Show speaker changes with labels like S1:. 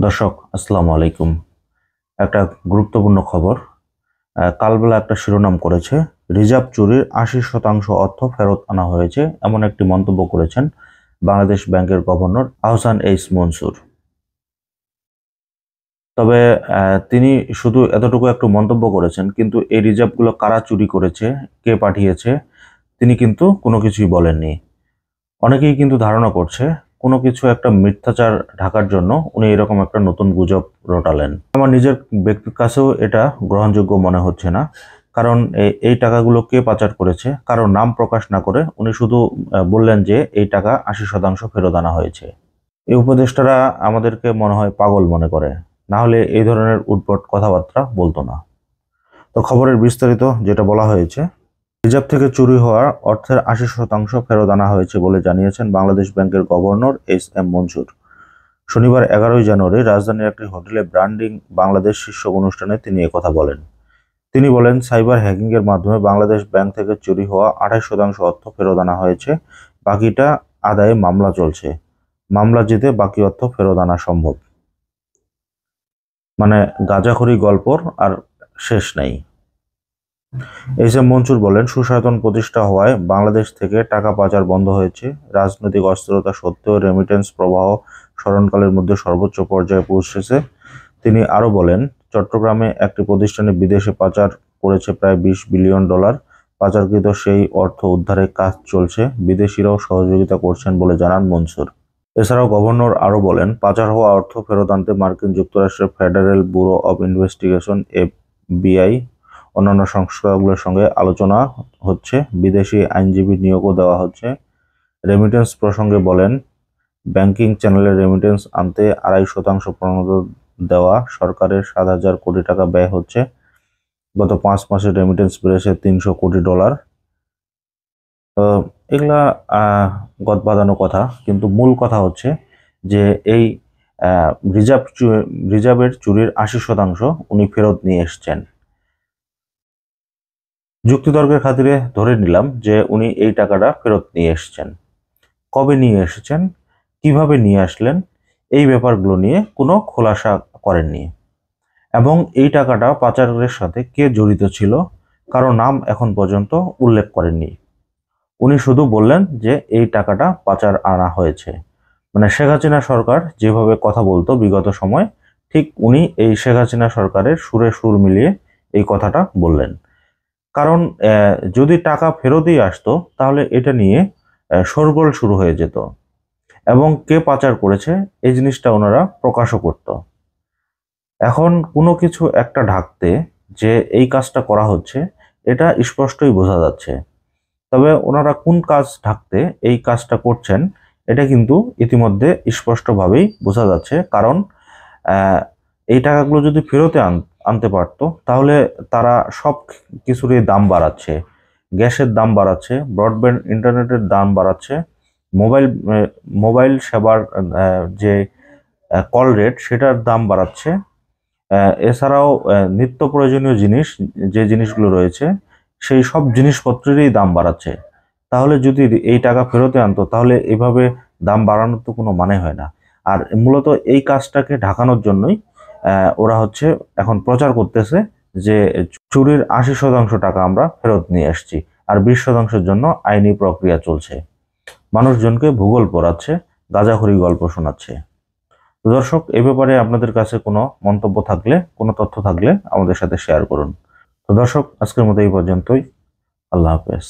S1: দর্শক আসসালামু আলাইকুম। একটা গুরুত্বপূর্ণ খবর। কালবেলা একটা শিরোনাম করেছে, রিজার্ভ চুরির ৮০% অর্থ ফেরত আনা হয়েছে, এমন একটি মন্তব্য করেছেন বাংলাদেশ ব্যাংকের গভর্নর আহসান এইচ মনসুর। তবে তিনি শুধু এতটুকু একটু মন্তব্য করেছেন, কিন্তু এই রিজার্ভগুলো কারা চুরি করেছে, কে পাঠিয়েছে, তিনি কিন্তু কোনো কিছুই বলেননি। অনেকেই কিন্তু ধারণা করছে কোনো কিছু একটা মিথ্যাচার ঢাকার জন্য উনি এরকম একটা নতুন গুজব রটালেন। আমার নিজের ব্যক্তির কাছেও এটা গ্রহণযোগ্য মনে হচ্ছে না, কারণ এই টাকাগুলো কে পাচার করেছে কারো নাম প্রকাশ না করে উনি শুধু বললেন যে এই টাকা ৮০% ফেরত আনা হয়েছে। এই উপদেষ্টারা আমাদেরকে মনে হয় পাগল মনে করে, না হলে এই ধরনের উদ্ভট কথাবার্তা বলতো না। তো খবরের বিস্তারিত যেটা বলা হয়েছে, রিজার্ভ থেকে চুরি হওয়া অর্থের ৮০% ফেরত আনা হয়েছে বলে জানিয়েছেন বাংলাদেশ ব্যাংকের গভর্নর এস এম মনসুর। শনিবার ১১ই জানুয়ারি রাজধানীর একটি হোটেলে ব্র্যান্ডিং বাংলাদেশ শীর্ষক অনুষ্ঠানে তিনি একথা বলেন। তিনি বলেন, সাইবার হ্যাকিংয়ের মাধ্যমে বাংলাদেশ ব্যাংক থেকে চুরি হওয়া ২৮% অর্থ ফেরত আনা হয়েছে। বাকিটা আদায়ে মামলা চলছে। মামলা জিতে বাকি অর্থ ফেরত আনা সম্ভব। মানে গাঁজাখড়ি গল্পর আর শেষ নেই। এস এম মনসুর বলেন, সুশাসন প্রতিষ্ঠা হওয়ায় বাংলাদেশ থেকে টাকা পাচার বন্ধ হয়েছে। রাজনৈতিক অস্থিরতা সত্ত্বেও রেমিটেন্স প্রবাহ স্মরণকালের মধ্যে সর্বোচ্চ পর্যায়ে পৌঁছেছে। তিনি আরও বলেন, চট্টগ্রামে একটি প্রতিষ্ঠানে বিদেশে পাচার করেছে প্রায় $২০ বিলিয়ন। পাচারকৃত সেই অর্থ উদ্ধারের কাজ চলছে। বিদেশিরাও সহযোগিতা করছেন বলে জানান মনসুর। এছাড়াও গভর্নর আরও বলেন, পাচার হওয়া অর্থ ফেরত আনতে মার্কিন যুক্তরাষ্ট্রের federal bureau of investigation FBI অন্যান্য সংস্থাগুলোর সঙ্গে আলোচনা হচ্ছে। বিদেশি আইনজীবী নিয়োগও দেওয়া হচ্ছে। রেমিটেন্স প্রসঙ্গে বলেন, ব্যাংকিং চ্যানেলে রেমিটেন্স আনতে ২.৫% প্রণোদনা দেওয়া সরকারের ৭,০০০ কোটি টাকা ব্যয় হচ্ছে। গত ৫ মাসে রেমিটেন্স বেড়েছে $৩০০ কোটি। তো এগুলা গদবাঁধানো কথা, কিন্তু মূল কথা হচ্ছে যে এই রিজার্ভের চুরির ৮০% উনি ফেরত নিয়ে এসছেন। যুক্তিতর্কের খাতিরে ধরে নিলাম যে উনি এই টাকাটা ফেরত নিয়ে এসছেন। কবে নিয়ে এসেছেন, কিভাবে নিয়ে আসলেন, এই ব্যাপারগুলো নিয়ে কোনো খোলাসা করেননি। এবং এই টাকাটা পাচারের সাথে কে জড়িত ছিল কারো নাম এখন পর্যন্ত উল্লেখ করেননি। উনি শুধু বললেন যে এই টাকাটা পাচার আনা হয়েছে। মানে শেখ হাসিনা সরকার যেভাবে কথা বলতো বিগত সময়, ঠিক উনি এই শেখ হাসিনা সরকারের সুরে সুর মিলিয়ে এই কথাটা বললেন। কারণ যদি টাকা ফেরতই আসতো তাহলে এটা নিয়ে শোরগোল শুরু হয়ে যেত এবং কে পাচার করেছে এই জিনিসটা ওনারা প্রকাশও করত। এখন কোনো কিছু একটা ঢাকতে যে এই কাজটা করা হচ্ছে এটা স্পষ্টই বোঝা যাচ্ছে। তবে ওনারা কোন কাজ ঢাকতে এই কাজটা করছেন এটা কিন্তু ইতিমধ্যে স্পষ্টভাবেই বোঝা যাচ্ছে। কারণ এই টাকাগুলো যদি ফেরতে আনতে পারতো তাহলে তারা সব কিছুরই দাম বাড়াচ্ছে। গ্যাসের দাম বাড়াচ্ছে, ব্রডব্যান্ড ইন্টারনেটের দাম বাড়াচ্ছে, মোবাইল সেবার যে কল রেট সেটার দাম বাড়াচ্ছে। এছাড়াও নিত্য প্রয়োজনীয় জিনিস যে জিনিসগুলো রয়েছে সেই সব জিনিসপত্রেরই দাম বাড়াচ্ছে। তাহলে যদি এই টাকা ফেরতে আনতো তাহলে এভাবে দাম বাড়ানোর তো কোনো মানে হয় না। আর মূলত এই কাজটাকে ঢাকানোর জন্যই ওরা হচ্ছে এখন প্রচার করতেছে যে চুরির ৮০% টাকা আমরা ফেরত নিয়ে আসছি, আর ২০%-এর জন্য আইনি প্রক্রিয়া চলছে। মানুষজনকে ভূগোল পড়াচ্ছে, গাঁজাখড়ি গল্প শোনাচ্ছে। তো দর্শক, এ ব্যাপারে আপনাদের কাছে কোনো মন্তব্য থাকলে, কোনো তথ্য থাকলে আমাদের সাথে শেয়ার করুন। তো দর্শক, আজকের মতো এই পর্যন্তই। আল্লাহ হাফেজ।